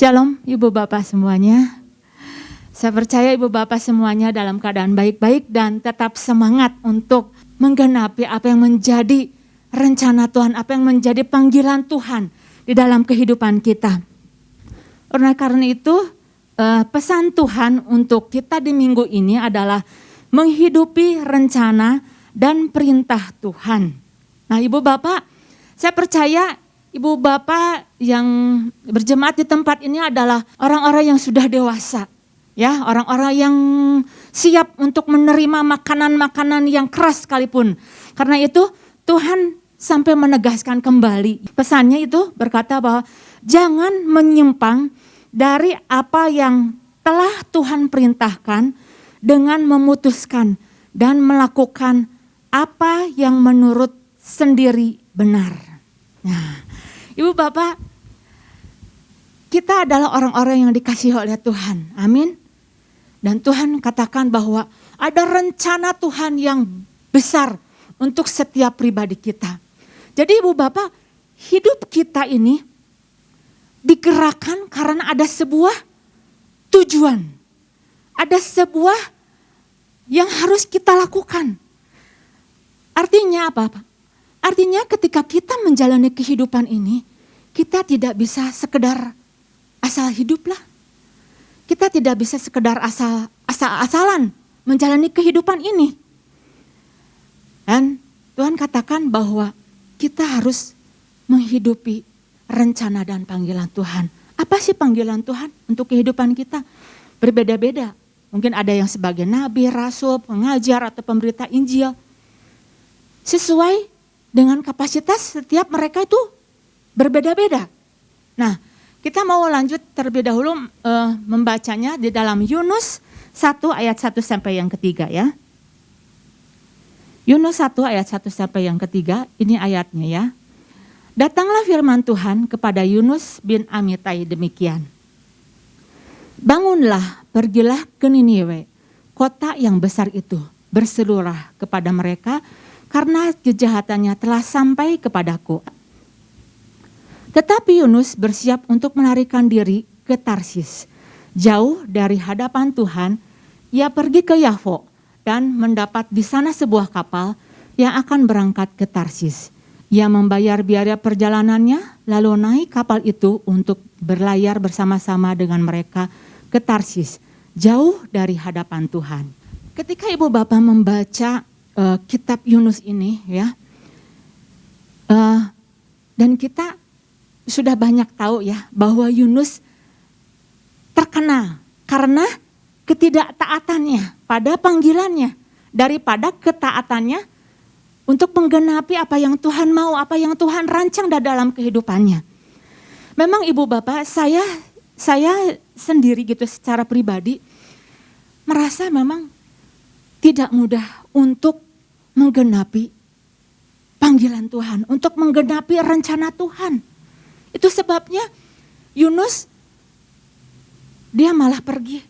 Shalom Ibu Bapak semuanya. Saya percaya Ibu Bapak semuanya dalam keadaan baik-baik dan tetap semangat untuk menggenapi apa yang menjadi rencana Tuhan, apa yang menjadi panggilan Tuhan di dalam kehidupan kita. Karena itu pesan Tuhan untuk kita di minggu ini adalah menghidupi rencana dan perintah Tuhan. Nah Ibu Bapak, saya percaya Ibu Bapak yang berjemaat di tempat ini adalah orang-orang yang sudah dewasa. Ya, orang-orang yang siap untuk menerima makanan-makanan yang keras sekalipun. Karena itu Tuhan sampai menegaskan kembali. Pesannya itu berkata bahwa jangan menyimpang dari apa yang telah Tuhan perintahkan dengan memutuskan dan melakukan apa yang menurut sendiri benar. Nah, Ibu Bapak, kita adalah orang-orang yang dikasihi oleh Tuhan. Amin. Dan Tuhan katakan bahwa ada rencana Tuhan yang besar untuk setiap pribadi kita. Jadi Ibu Bapak, hidup kita ini digerakkan karena ada sebuah tujuan. Ada sebuah yang harus kita lakukan. Artinya apa, Pak? Artinya ketika kita menjalani kehidupan ini, kita tidak bisa sekedar asal hiduplah. Kita tidak bisa sekedar asal-asalan menjalani kehidupan ini. Dan Tuhan katakan bahwa kita harus menghidupi rencana dan panggilan Tuhan. Apa sih panggilan Tuhan untuk kehidupan kita? Berbeda-beda. Mungkin ada yang sebagai nabi, rasul, pengajar, atau pemberita Injil. Sesuai dengan kapasitas setiap mereka itu berbeda-beda. Nah, kita mau lanjut terlebih dahulu membacanya di dalam Yunus 1 ayat 1 sampai yang ketiga ya. Yunus 1 ayat 1 sampai yang ketiga, ini ayatnya ya. Datanglah firman Tuhan kepada Yunus bin Amitai demikian. Bangunlah, pergilah ke Niniwe, kota yang besar itu, berserulah kepada mereka karena kejahatannya telah sampai kepadaku. Tetapi Yunus bersiap untuk melarikan diri ke Tarsis. Jauh dari hadapan Tuhan, ia pergi ke Yafo dan mendapat di sana sebuah kapal yang akan berangkat ke Tarsis. Ia membayar biaya perjalanannya, lalu naik kapal itu untuk berlayar bersama-sama dengan mereka ke Tarsis, jauh dari hadapan Tuhan. Ketika Ibu Bapak membaca kitab Yunus ini ya, dan kita sudah banyak tahu ya bahwa Yunus terkenal karena ketidaktaatannya pada panggilannya daripada ketaatannya untuk menggenapi apa yang Tuhan mau, apa yang Tuhan rancang dalam kehidupannya. Memang Ibu Bapak, saya sendiri gitu secara pribadi merasa memang tidak mudah untuk menggenapi panggilan Tuhan, untuk menggenapi rencana Tuhan. Itu sebabnya Yunus dia malah pergi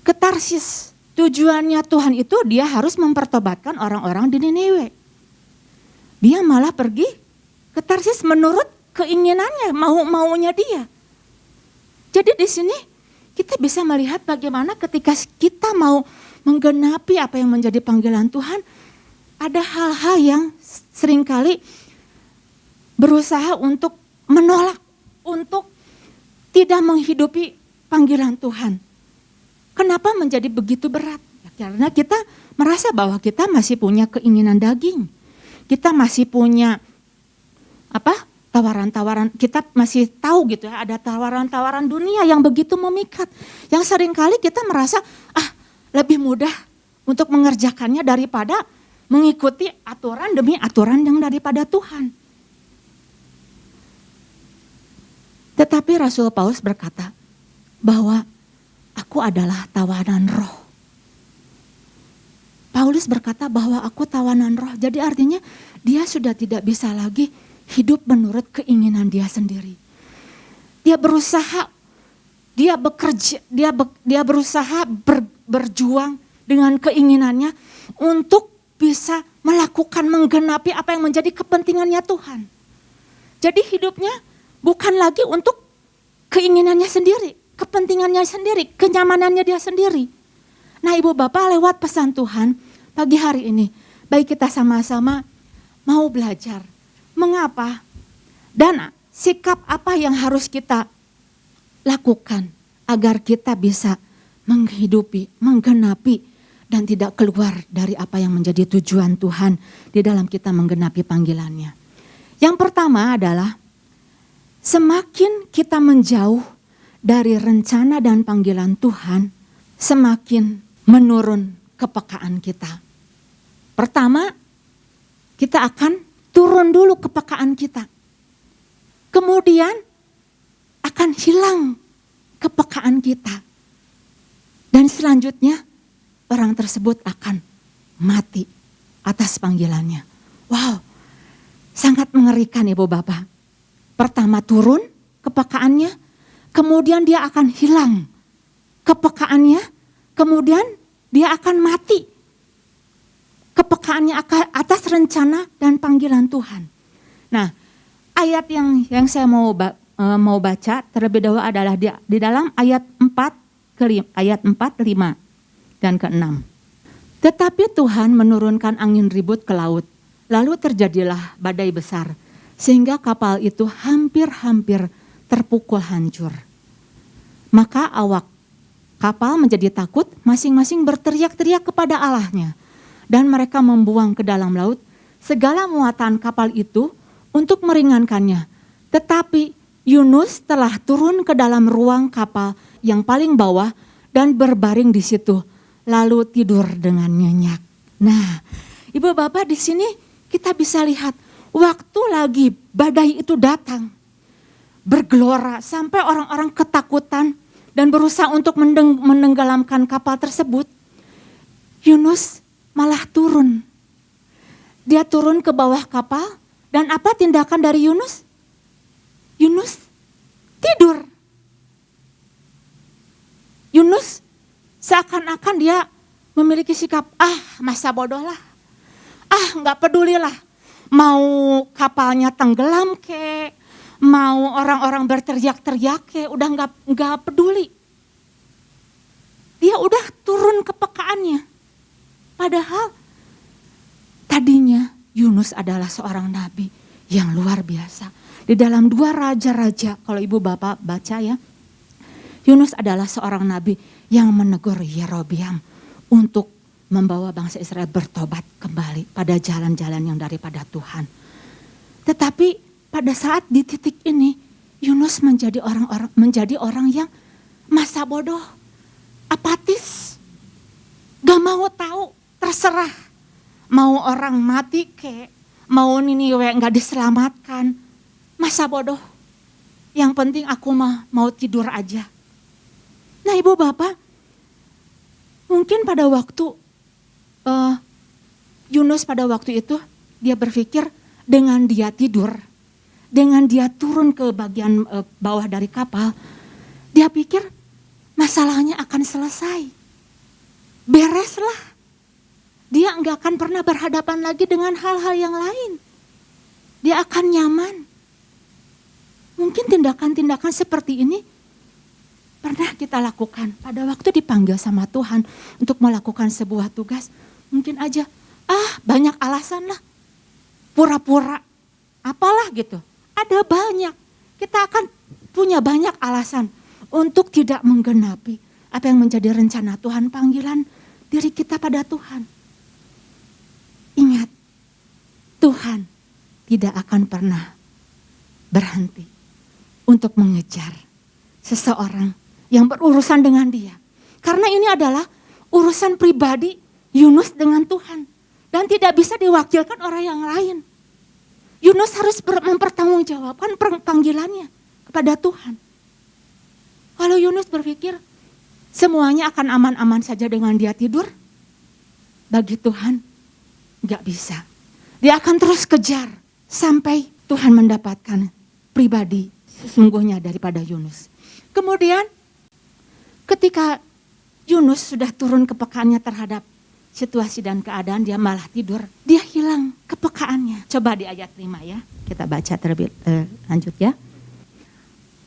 ke Tarsis. Tujuannya Tuhan itu dia harus mempertobatkan orang-orang di Niniwe. Dia malah pergi ke Tarsis menurut keinginannya, maunya dia. Jadi di sini kita bisa melihat bagaimana ketika kita mau menggenapi apa yang menjadi panggilan Tuhan, ada hal-hal yang seringkali berusaha untuk menolak, untuk tidak menghidupi panggilan Tuhan. Kenapa menjadi begitu berat? Ya, karena kita merasa bahwa kita masih punya keinginan daging. Kita masih punya tawaran-tawaran, kita masih tahu gitu ya, ada tawaran-tawaran dunia yang begitu memikat. Yang seringkali kita merasa lebih mudah untuk mengerjakannya daripada mengikuti aturan demi aturan yang daripada Tuhan. Tetapi Rasul Paulus berkata bahwa aku adalah tawanan roh. Paulus berkata bahwa aku tawanan roh. Jadi artinya dia sudah tidak bisa lagi hidup menurut keinginan dia sendiri. Dia berusaha, dia bekerja, dia berusaha berjuang dengan keinginannya untuk bisa melakukan, menggenapi apa yang menjadi kepentingannya Tuhan. Jadi hidupnya bukan lagi untuk keinginannya sendiri, kepentingannya sendiri, kenyamanannya dia sendiri. Nah Ibu Bapak, lewat pesan Tuhan pagi hari ini, baik kita sama-sama mau belajar mengapa dan sikap apa yang harus kita lakukan agar kita bisa menghidupi, menggenapi dan tidak keluar dari apa yang menjadi tujuan Tuhan di dalam kita menggenapi panggilannya. Yang pertama adalah semakin kita menjauh dari rencana dan panggilan Tuhan, semakin menurun kepekaan kita. Pertama, kita akan turun dulu kepekaan kita. Kemudian akan hilang kepekaan kita. Dan selanjutnya orang tersebut akan mati atas panggilannya. Wow, sangat mengerikan Ibu Bapak. Pertama turun kepekaannya, kemudian dia akan hilang kepekaannya, kemudian dia akan mati kepekaannya atas rencana dan panggilan Tuhan. Nah, ayat yang saya mau baca terlebih dahulu adalah di dalam ayat 4, ayat 4, 5 dan ke-6. Tetapi Tuhan menurunkan angin ribut ke laut, lalu terjadilah badai besar, sehingga kapal itu hampir-hampir terpukul hancur. Maka awak kapal menjadi takut, masing-masing berteriak-teriak kepada Allahnya. Dan mereka membuang ke dalam laut segala muatan kapal itu untuk meringankannya. Tetapi Yunus telah turun ke dalam ruang kapal yang paling bawah dan berbaring di situ, lalu tidur dengan nyenyak. Nah, Ibu Bapak, di sini kita bisa lihat waktu lagi badai itu datang, bergelora sampai orang-orang ketakutan dan berusaha untuk menenggelamkan kapal tersebut. Yunus malah turun. Dia turun ke bawah kapal dan apa tindakan dari Yunus? Yunus tidur. Yunus seakan-akan dia memiliki sikap, masa bodoh lah. Gak peduli lah. Mau kapalnya tenggelam ke, mau orang-orang berteriak-teriak ke, udah gak peduli. Dia udah turun kepekaannya. Padahal tadinya Yunus adalah seorang nabi yang luar biasa. Di dalam 2 Raja-Raja, kalau Ibu Bapak baca ya, Yunus adalah seorang nabi yang menegur Yerobeam untuk membawa bangsa Israel bertobat kembali pada jalan-jalan yang daripada Tuhan. Tetapi pada saat di titik ini, Yunus menjadi orang yang masa bodoh, apatis, gak mau tahu. Terserah, mau orang mati ke, mau Niniwe gak diselamatkan, masa bodoh. Yang penting aku mau tidur aja. Nah Ibu Bapak, mungkin pada waktu Yunus pada waktu itu dia berpikir dengan dia tidur, dengan dia turun ke bagian bawah dari kapal, dia pikir masalahnya akan selesai, bereslah. Dia enggak akan pernah berhadapan lagi dengan hal-hal yang lain. Dia akan nyaman. Mungkin tindakan-tindakan seperti ini pernah kita lakukan pada waktu dipanggil sama Tuhan untuk melakukan sebuah tugas. Mungkin aja, banyak alasan lah. Pura-pura, apalah gitu. Ada banyak. Kita akan punya banyak alasan untuk tidak menggenapi apa yang menjadi rencana Tuhan, panggilan diri kita pada Tuhan. Ingat, Tuhan tidak akan pernah berhenti untuk mengejar seseorang yang berurusan dengan dia. Karena ini adalah urusan pribadi Yunus dengan Tuhan. Dan tidak bisa diwakilkan orang yang lain. Yunus harus mempertanggungjawabkan panggilannya kepada Tuhan. Kalau Yunus berpikir semuanya akan aman-aman saja dengan dia tidur, bagi Tuhan gak bisa. Dia akan terus kejar sampai Tuhan mendapatkan pribadi sesungguhnya daripada Yunus. Kemudian ketika Yunus sudah turun kepekaannya terhadap situasi dan keadaan, dia malah tidur. Dia hilang kepekaannya. Coba di ayat 5 ya, kita baca terlebih lanjut ya.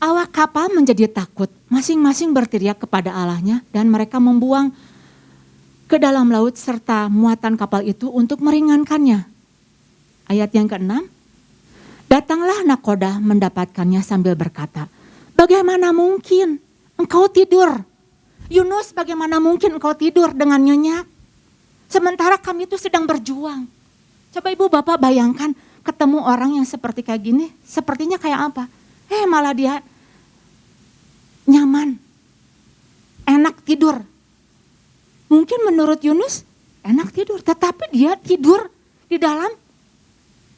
Awak kapal menjadi takut, masing-masing berteriak kepada Allahnya dan mereka membuang ke dalam laut serta muatan kapal itu untuk meringankannya. Ayat yang ke-6, datanglah nakoda mendapatkannya sambil berkata, bagaimana mungkin engkau tidur? Yunus, bagaimana mungkin engkau tidur dengan nyenyak? Sementara kami itu sedang berjuang. Coba ibu bapak bayangkan ketemu orang yang seperti kayak gini, sepertinya kayak apa? Malah dia nyaman, enak tidur. Mungkin menurut Yunus enak tidur, tetapi dia tidur di dalam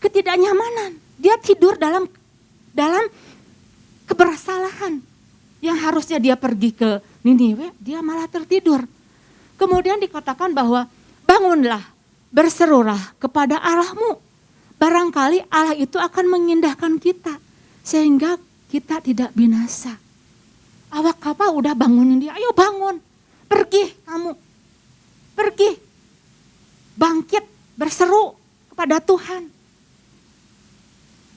ketidaknyamanan. Dia tidur dalam kebersalahan. Yang harusnya dia pergi ke Niniwe, dia malah tertidur. Kemudian dikatakan bahwa bangunlah, berserulah kepada Allahmu. Barangkali Allah itu akan mengindahkan kita sehingga kita tidak binasa. Awak kapal udah bangunin dia, ayo bangun, pergi kamu, pergi, bangkit, berseru kepada Tuhan.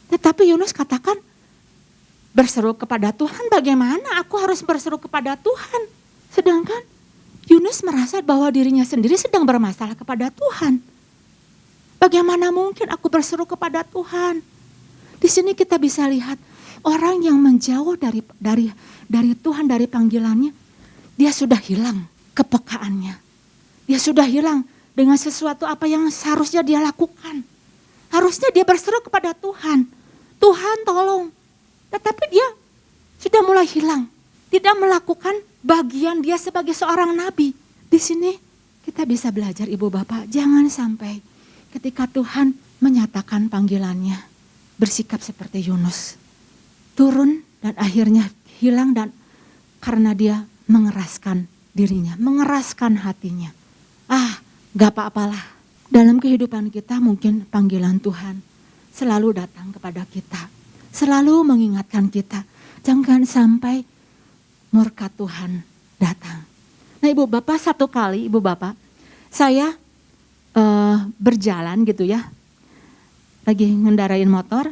Tetapi Yunus katakan, berseru kepada Tuhan, bagaimana aku harus berseru kepada Tuhan? Sedangkan Yunus merasa bahwa dirinya sendiri sedang bermasalah kepada Tuhan. Bagaimana mungkin aku berseru kepada Tuhan? Di sini kita bisa lihat orang yang menjauh dari Tuhan, dari panggilannya, dia sudah hilang kepekaannya. Dia sudah hilang dengan sesuatu apa yang seharusnya dia lakukan. Harusnya dia berseru kepada Tuhan. Tuhan tolong. Tetapi dia sudah mulai hilang. Tidak melakukan bagian dia sebagai seorang nabi. Di sini kita bisa belajar ibu bapak, jangan sampai ketika Tuhan menyatakan panggilannya, bersikap seperti Yunus. Turun dan akhirnya hilang dan karena dia mengeraskan dirinya, mengeraskan hatinya. Gak apa-apalah. Dalam kehidupan kita mungkin panggilan Tuhan selalu datang kepada kita. Selalu mengingatkan kita, jangan sampai murka Tuhan datang. Nah ibu bapak, satu kali ibu bapak, saya berjalan gitu ya, lagi ngendarain motor,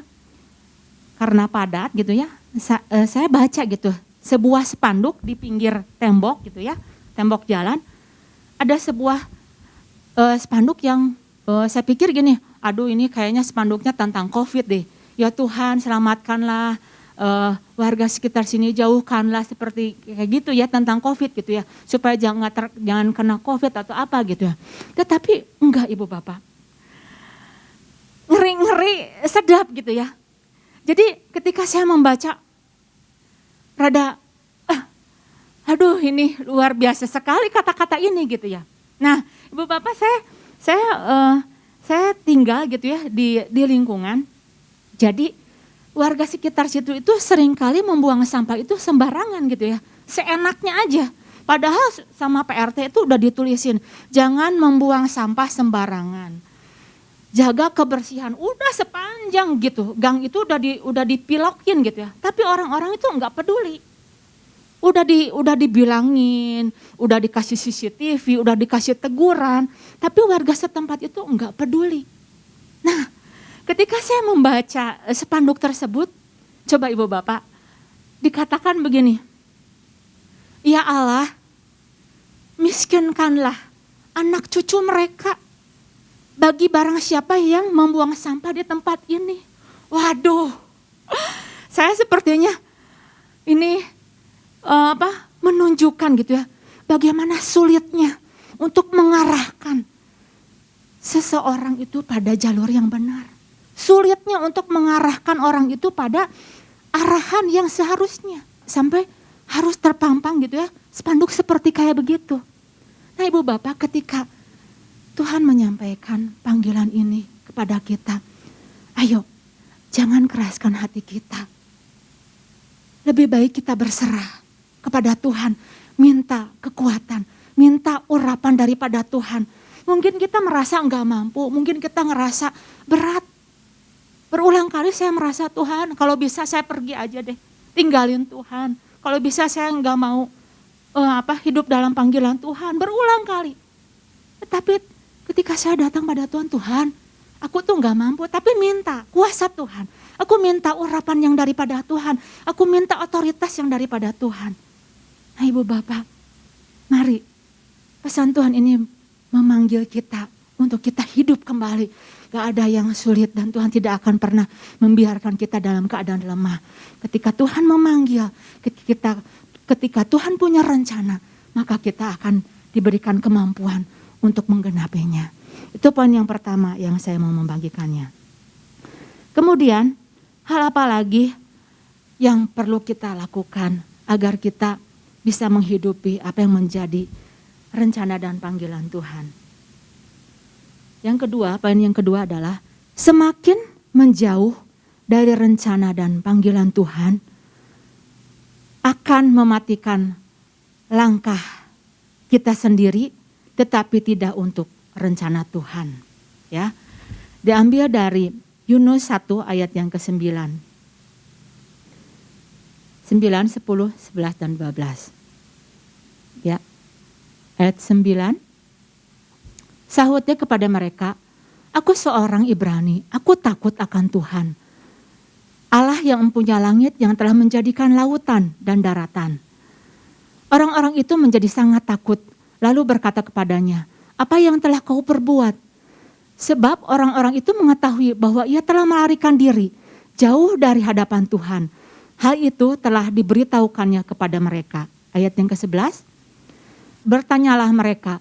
karena padat gitu ya, saya baca gitu, sebuah spanduk di pinggir tembok gitu ya, tembok jalan, ada sebuah spanduk yang saya pikir gini, aduh ini kayaknya spanduknya tentang COVID deh. Ya Tuhan selamatkanlah warga sekitar sini, jauhkanlah seperti kayak gitu ya tentang COVID gitu ya. Supaya jangan kena COVID atau apa gitu ya. Tetapi enggak ibu bapak. Ngeri-ngeri sedap gitu ya. Jadi ketika saya membaca rada aduh ini luar biasa sekali kata-kata ini gitu ya. Nah ibu bapak saya tinggal gitu ya di lingkungan. Jadi warga sekitar situ itu seringkali membuang sampah itu sembarangan gitu ya. Seenaknya aja. Padahal sama PRT itu udah ditulisin, jangan membuang sampah sembarangan. Jaga kebersihan, udah sepanjang gitu. Gang itu udah dipilokin gitu ya. Tapi orang-orang itu enggak peduli. Udah dibilangin, udah dikasih CCTV, udah dikasih teguran. Tapi warga setempat itu enggak peduli. Nah, ketika saya membaca spanduk tersebut, coba ibu bapak, dikatakan begini, ya Allah, miskinkanlah anak cucu mereka bagi barang siapa yang membuang sampah di tempat ini. Waduh, saya sepertinya ini menunjukkan gitu ya, bagaimana sulitnya untuk mengarahkan seseorang itu pada jalur yang benar. Sulitnya untuk mengarahkan orang itu pada arahan yang seharusnya. Sampai harus terpampang gitu ya, spanduk seperti kayak begitu. Nah ibu bapak, ketika Tuhan menyampaikan panggilan ini kepada kita, ayo jangan keraskan hati kita. Lebih baik kita berserah kepada Tuhan, minta kekuatan, minta urapan daripada Tuhan. Mungkin kita merasa enggak mampu, mungkin kita ngerasa berat. Berulang kali saya merasa Tuhan, kalau bisa saya pergi aja deh, tinggalin Tuhan. Kalau bisa saya enggak mau hidup dalam panggilan Tuhan, berulang kali. Tetapi ketika saya datang pada Tuhan, Tuhan, aku tuh enggak mampu, tapi minta kuasa Tuhan. Aku minta urapan yang daripada Tuhan. Aku minta otoritas yang daripada Tuhan. Nah Ibu Bapak, mari pesan Tuhan ini memanggil kita untuk kita hidup kembali. Gak ada yang sulit dan Tuhan tidak akan pernah membiarkan kita dalam keadaan lemah. Ketika Tuhan memanggil, ketika Tuhan punya rencana, maka kita akan diberikan kemampuan untuk menggenapinya. Itu poin yang pertama yang saya mau membagikannya. Kemudian hal apa lagi yang perlu kita lakukan agar kita bisa menghidupi apa yang menjadi rencana dan panggilan Tuhan. Yang kedua, poin yang kedua adalah semakin menjauh dari rencana dan panggilan Tuhan akan mematikan langkah kita sendiri tetapi tidak untuk rencana Tuhan. Ya. Diambil dari Yunus 1 ayat yang ke-9. 9, 10, 11 dan 12. Ya. Ayat 9. Sahutnya kepada mereka, aku seorang Ibrani, aku takut akan Tuhan. Allah yang mempunyai langit yang telah menjadikan lautan dan daratan. Orang-orang itu menjadi sangat takut, lalu berkata kepadanya, apa yang telah kau perbuat? Sebab orang-orang itu mengetahui bahwa ia telah melarikan diri jauh dari hadapan Tuhan. Hal itu telah diberitahukannya kepada mereka. Ayat yang ke-11, bertanyalah mereka,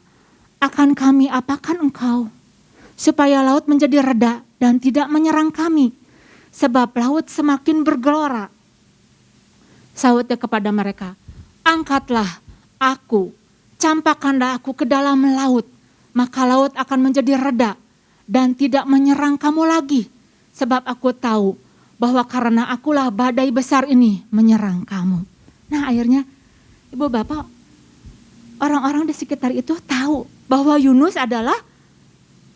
akan kami apakan engkau? Supaya laut menjadi reda dan tidak menyerang kami. Sebab laut semakin bergelora. Sahutnya kepada mereka, angkatlah aku, campakkanlah aku ke dalam laut. Maka laut akan menjadi reda dan tidak menyerang kamu lagi. Sebab aku tahu bahwa karena akulah badai besar ini menyerang kamu. Nah akhirnya Ibu Bapak, orang-orang di sekitar itu tahu bahwa Yunus adalah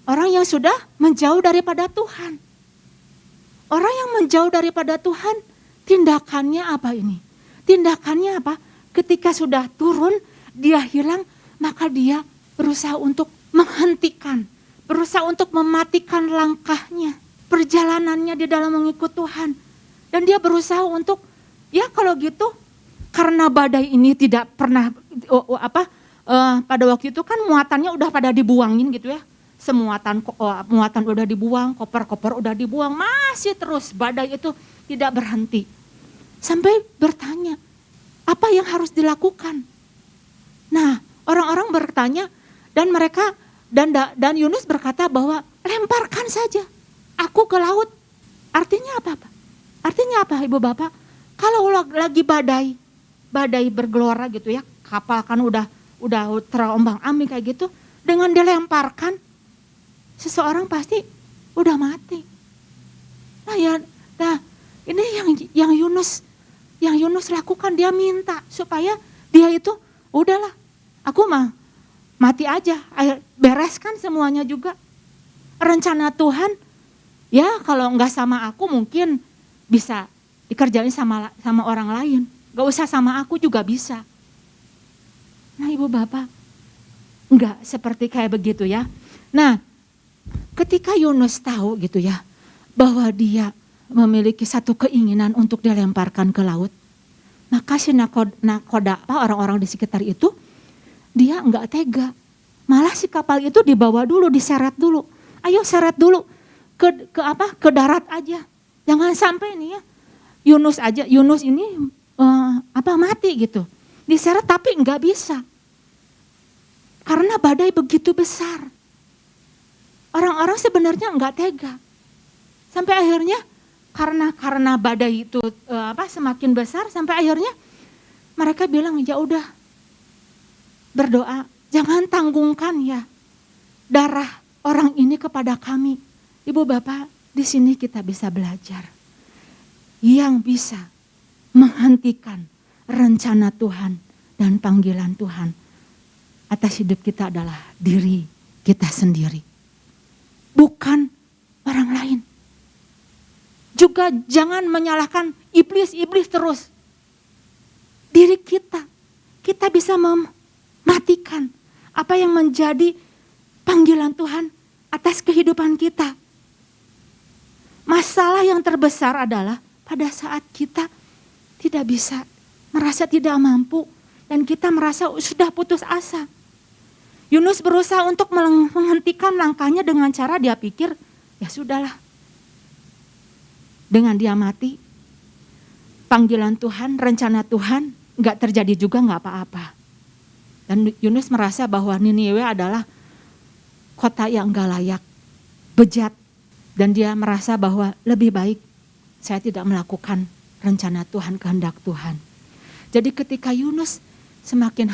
orang yang sudah menjauh daripada Tuhan. Orang yang menjauh daripada Tuhan, tindakannya apa ini? Tindakannya apa? Ketika sudah turun, dia hilang, maka dia berusaha untuk menghentikan, berusaha untuk mematikan langkahnya, perjalanannya di dalam mengikut Tuhan. Dan dia berusaha untuk, ya kalau gitu, karena badai ini tidak pernah, pada waktu itu kan muatannya udah pada dibuangin gitu ya. Muatan udah dibuang, koper-koper udah dibuang, masih terus badai itu tidak berhenti. Sampai bertanya, apa yang harus dilakukan? Nah, orang-orang bertanya dan mereka dan Yunus berkata bahwa lemparkan saja aku ke laut. Artinya apa? Artinya apa Ibu Bapak? Kalau lagi badai bergelora gitu ya, kapal kan udah terombang-ambing kayak gitu, dengan dilemparkan seseorang pasti udah mati. Nah ini yang Yunus lakukan, dia minta supaya dia itu udahlah, aku mah mati aja, bereskan semuanya juga. Rencana Tuhan, ya kalau enggak sama aku mungkin bisa dikerjain sama orang lain. Gak usah sama aku juga bisa. Nah Ibu Bapak, enggak seperti kayak begitu ya. Nah ketika Yunus tahu gitu ya, bahwa dia memiliki satu keinginan untuk dilemparkan ke laut, maka si nakoda, orang-orang di sekitar itu, dia enggak tega. Malah si kapal itu dibawa dulu, diseret dulu. Ayo seret dulu ke darat aja. Jangan sampai nih ya, Yunus ini mati gitu. Diseret tapi enggak bisa. Karena badai begitu besar. Orang-orang sebenarnya enggak tega. Sampai akhirnya karena badai itu semakin besar, sampai akhirnya mereka bilang ya udah berdoa, jangan tanggungkan ya darah orang ini kepada kami. Ibu Bapak, di sini kita bisa belajar. Yang bisa menghentikan rencana Tuhan dan panggilan Tuhan atas hidup kita adalah diri kita sendiri. Bukan orang lain. Juga jangan menyalahkan iblis terus. Diri kita. Kita bisa mematikan apa yang menjadi panggilan Tuhan atas kehidupan kita. Masalah yang terbesar adalah pada saat kita tidak bisa, merasa tidak mampu, dan kita merasa sudah putus asa. Yunus berusaha untuk menghentikan langkahnya dengan cara dia pikir, ya sudahlah. Dengan dia mati, panggilan Tuhan, rencana Tuhan gak terjadi juga gak apa-apa. Dan Yunus merasa bahwa Niniwe adalah kota yang gak layak, bejat. Dan dia merasa bahwa lebih baik saya tidak melakukan rencana Tuhan, kehendak Tuhan. Jadi ketika Yunus semakin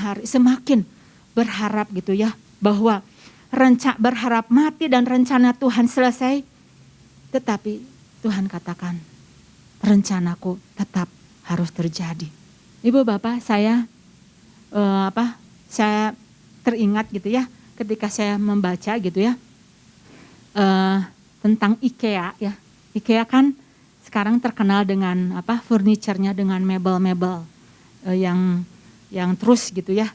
berharap gitu ya, bahwa berharap mati dan rencana Tuhan selesai, tetapi Tuhan katakan rencanaku tetap harus terjadi. Ibu Bapak, saya teringat gitu ya, ketika saya membaca gitu ya tentang IKEA ya. IKEA kan sekarang terkenal dengan furniturnya, dengan mebel-mebel yang terus gitu ya,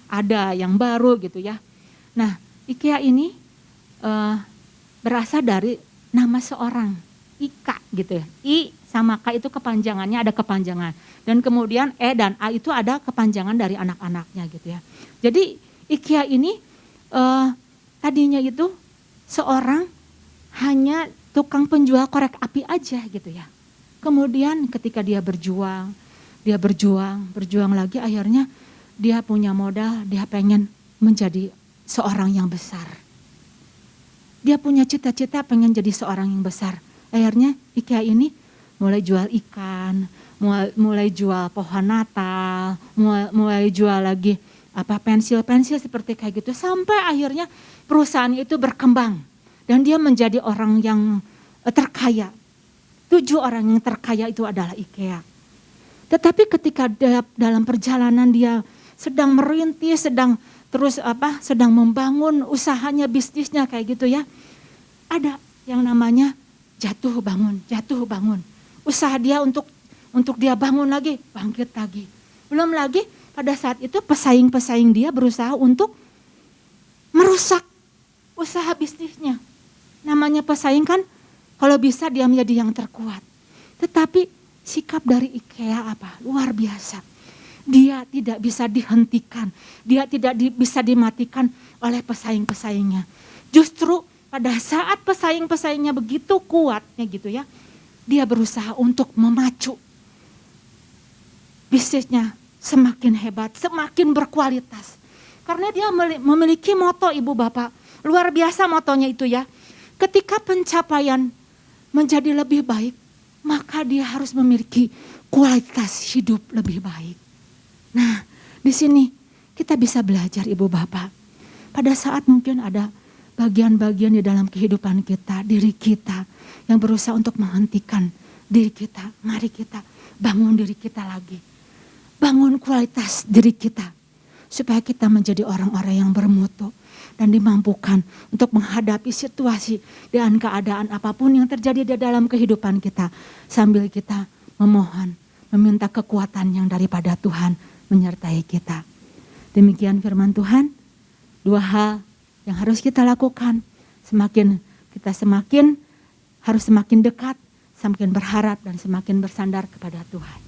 ada yang baru gitu ya. Nah, IKEA ini berasal dari nama seorang, Ika gitu ya. I sama K itu kepanjangannya, ada kepanjangan. Dan kemudian E dan A itu ada kepanjangan dari anak-anaknya gitu ya. Jadi IKEA ini tadinya itu seorang hanya tukang penjual korek api aja gitu ya. Kemudian ketika dia berjuang lagi, akhirnya dia punya modal, dia pengen menjadi seorang yang besar. Dia punya cita-cita pengen jadi seorang yang besar. Akhirnya IKEA ini mulai jual ikan, mulai jual pohon Natal, mulai jual lagi pensil-pensil seperti kayak gitu. Sampai akhirnya perusahaan itu berkembang. Dan dia menjadi orang yang terkaya. 7 orang yang terkaya itu adalah IKEA. Tetapi ketika dalam perjalanan dia sedang merintis, sedang membangun usahanya, bisnisnya kayak gitu ya. Ada yang namanya jatuh bangun. Usaha dia untuk dia bangun lagi, bangkit lagi. Belum lagi pada saat itu pesaing-pesaing dia berusaha untuk merusak usaha bisnisnya. Namanya pesaing kan, kalau bisa dia menjadi yang terkuat. Tetapi sikap dari IKEA luar biasa. Dia tidak bisa dihentikan, dia tidak bisa dimatikan oleh pesaing-pesaingnya. Justru pada saat pesaing-pesaingnya begitu kuatnya gitu ya, dia berusaha untuk memacu bisnisnya semakin hebat, semakin berkualitas. Karena dia memiliki moto, Ibu Bapak, luar biasa motonya itu ya. Ketika pencapaian menjadi lebih baik, maka dia harus memiliki kualitas hidup lebih baik. Nah, di sini kita bisa belajar Ibu Bapak. Pada saat mungkin ada bagian-bagian di dalam kehidupan kita, diri kita yang berusaha untuk menghentikan diri kita, mari kita bangun diri kita lagi. Bangun kualitas diri kita supaya kita menjadi orang-orang yang bermutu dan dimampukan untuk menghadapi situasi dan keadaan apapun yang terjadi di dalam kehidupan kita, sambil kita memohon, meminta kekuatan yang daripada Tuhan menyertai kita. Demikian firman Tuhan. 2 hal yang harus kita lakukan, kita harus semakin dekat, semakin berharap dan semakin bersandar kepada Tuhan.